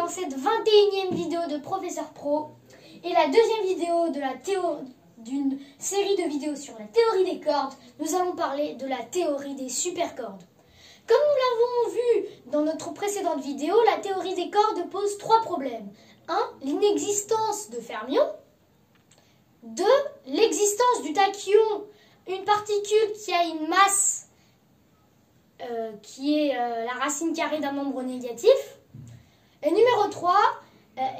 dans cette 21e vidéo de Professeur Pro et la deuxième vidéo de d'une série de vidéos sur la théorie des cordes. Nous allons parler de la théorie des supercordes. Comme nous l'avons vu dans notre précédente vidéo, la théorie des cordes pose 3 problèmes. 1. L'inexistence de fermions. 2. L'existence du tachyon, une particule qui a une masse qui est la racine carrée d'un nombre négatif. Et numéro 3,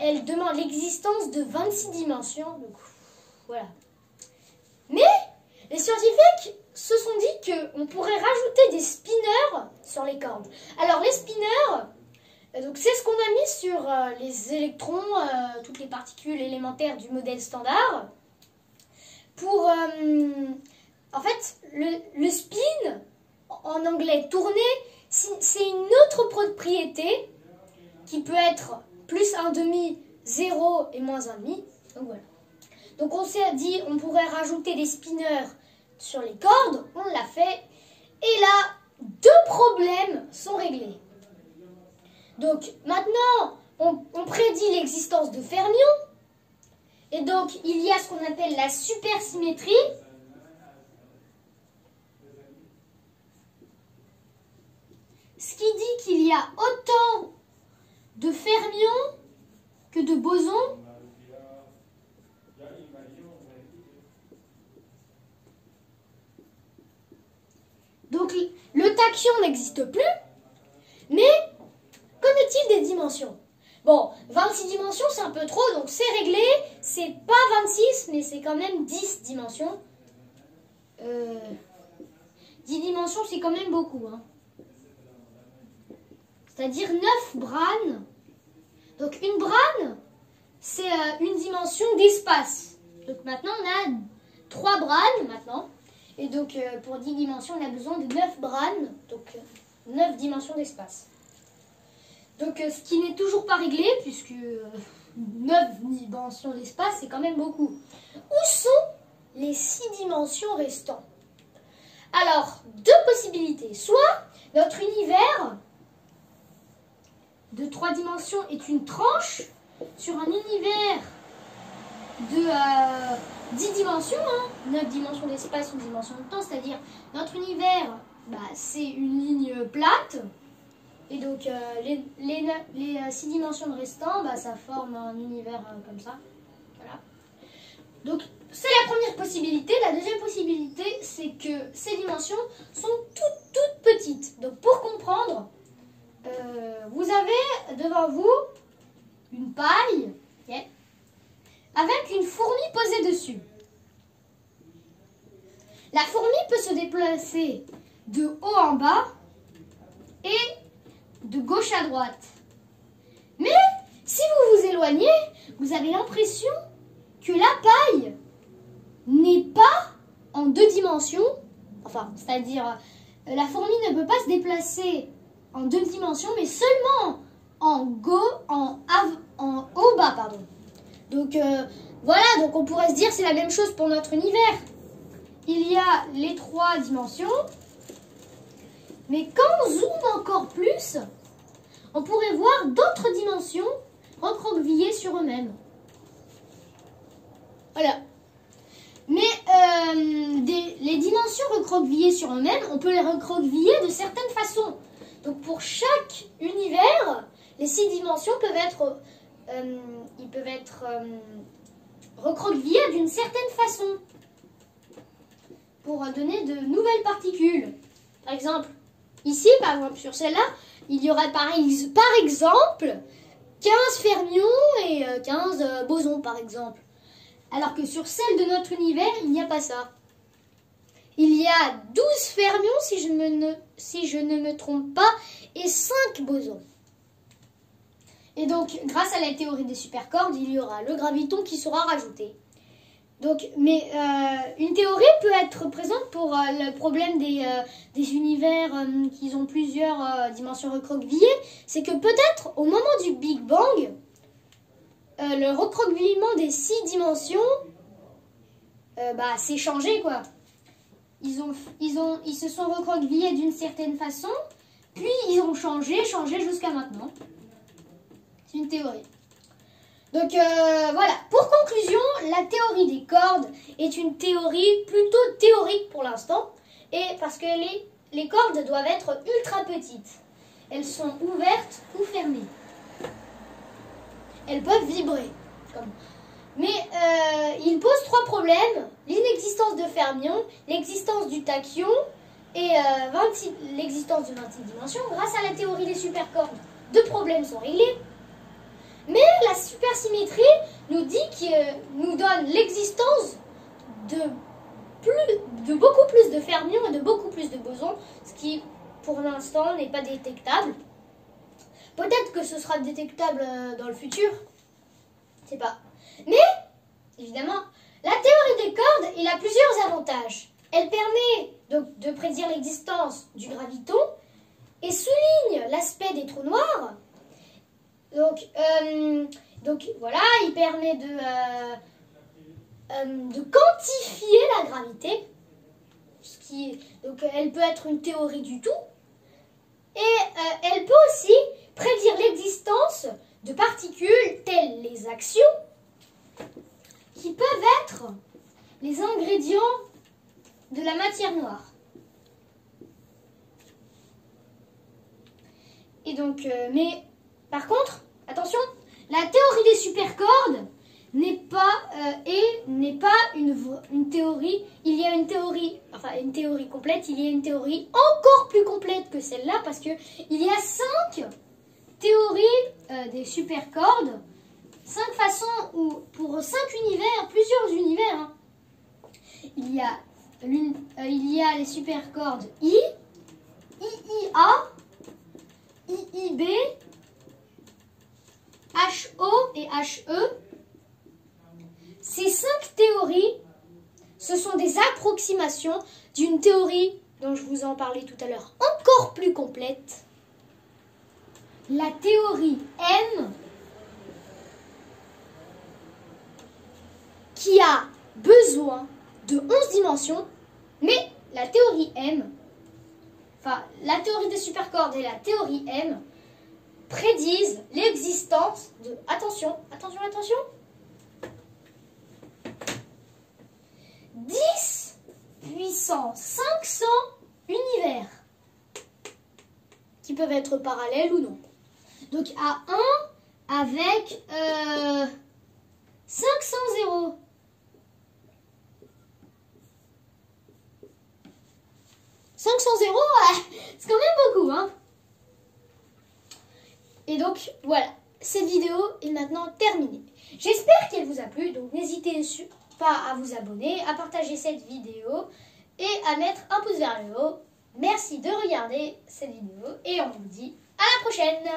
elle demande l'existence de 26 dimensions. Donc, voilà. Mais les scientifiques se sont dit qu'on pourrait rajouter des spinners sur les cordes. Alors les spinners, donc c'est ce qu'on a mis sur les électrons, toutes les particules élémentaires du modèle standard. Pour, en fait, le spin, en anglais tourner, c'est une autre propriété qui peut être plus 1,5, 0 et moins 1,5. Donc voilà. Donc on s'est dit on pourrait rajouter des spinners sur les cordes, on l'a fait. Et là, 2 problèmes sont réglés. Donc maintenant, on prédit l'existence de fermions. Et donc il y a ce qu'on appelle la supersymétrie. Ce qui dit qu'il y a autant de fermions que de bosons. Donc le tachyon n'existe plus, mais qu'en est-il des dimensions? Bon, 26 dimensions c'est un peu trop, donc c'est réglé, c'est pas 26, mais c'est quand même 10 dimensions. 10 dimensions c'est quand même beaucoup, hein. C'est-à-dire 9 branes. Donc une brane, c'est une dimension d'espace. Donc maintenant on a 3 branes maintenant. Et donc pour 10 dimensions, on a besoin de 9 branes. Donc 9 dimensions d'espace. Donc ce qui n'est toujours pas réglé, puisque 9 dimensions d'espace, c'est quand même beaucoup. Où sont les 6 dimensions restantes? Alors, 2 possibilités. Soit notre univers de 3 dimensions est une tranche sur un univers de 10 dimensions, hein, 9 dimensions d'espace, une dimension de temps, c'est-à-dire notre univers, c'est une ligne plate, et donc les 6 dimensions restants, ça forme un univers comme ça. Voilà. Donc c'est la première possibilité. La deuxième possibilité, c'est que ces dimensions sont toutes petites. Donc pour comprendre, vous avez devant vous une paille, okay, avec une fourmi posée dessus. La fourmi peut se déplacer de haut en bas et de gauche à droite. Mais si vous vous éloignez, vous avez l'impression que la paille n'est pas en 2 dimensions. Enfin, c'est-à-dire, la fourmi ne peut pas se déplacer en 2 dimensions, mais seulement en haut-bas, pardon. Donc voilà, donc on pourrait se dire c'est la même chose pour notre univers. Il y a les 3 dimensions, mais quand on zoome encore plus, on pourrait voir d'autres dimensions recroquevillées sur eux-mêmes. Voilà. Mais les dimensions recroquevillées sur eux-mêmes, on peut les recroqueviller de certaines façons. Donc pour chaque univers, les 6 dimensions peuvent être, recroquevillées d'une certaine façon pour donner de nouvelles particules. Par exemple, ici, par exemple, sur celle-là, il y aurait par exemple 15 fermions et 15 bosons, par exemple. Alors que sur celle de notre univers, il n'y a pas ça. Il y a 12 fermions, si je ne me trompe pas, et 5 bosons. Et donc, grâce à la théorie des supercordes, il y aura le graviton qui sera rajouté. Donc, mais une théorie peut être présente pour le problème des univers qui ont plusieurs dimensions recroquevillées. C'est que peut-être, au moment du Big Bang, le recroquevillement des 6 dimensions s'est changé, quoi. Ils se sont recroquevillés d'une certaine façon, puis ils ont changé jusqu'à maintenant. C'est une théorie. Donc voilà, pour conclusion, la théorie des cordes est une théorie plutôt théorique pour l'instant. Et parce que les cordes doivent être ultra petites. Elles sont ouvertes ou fermées. Elles peuvent vibrer. Mais il pose 3 problèmes. L'inexistence de fermions, l'existence du tachyon et l'existence de 26 dimensions. Grâce à la théorie des supercordes, 2 problèmes sont réglés. Mais la supersymétrie nous donne l'existence de beaucoup plus de fermions et de beaucoup plus de bosons, ce qui pour l'instant n'est pas détectable. Peut-être que ce sera détectable dans le futur, je sais pas. Mais, évidemment, la théorie des cordes, il a plusieurs avantages. Elle permet donc de prédire l'existence du graviton et souligne l'aspect des trous noirs. Donc voilà, il permet de quantifier la gravité. Donc elle peut être une théorie du tout. Et elle peut aussi prédire l'existence de particules telles les axions qui peuvent être les ingrédients de la matière noire. Et donc, mais par contre, attention, la théorie des supercordes n'est pas une théorie. Il y a une théorie, enfin une théorie complète, il y a une théorie encore plus complète que celle-là parce que il y a 5 théories des supercordes, 5 façons où pour 5 univers, plusieurs univers. Hein. Il y a les supercordes I, IIA, IIB, HO et HE. Ces 5 théories, ce sont des approximations d'une théorie dont je vous en parlais tout à l'heure, encore plus complète. La théorie M, qui a besoin de 11 dimensions, mais la théorie M, enfin la théorie des supercordes et la théorie M, prédisent l'existence de, attention, 10 puissance 500 univers qui peuvent être parallèles ou non. Donc à 1 avec 500 zéros. C'est quand même beaucoup, hein. Et donc, voilà, cette vidéo est maintenant terminée. J'espère qu'elle vous a plu, donc n'hésitez pas à vous abonner, à partager cette vidéo et à mettre un pouce vers le haut. Merci de regarder cette vidéo et on vous dit à la prochaine.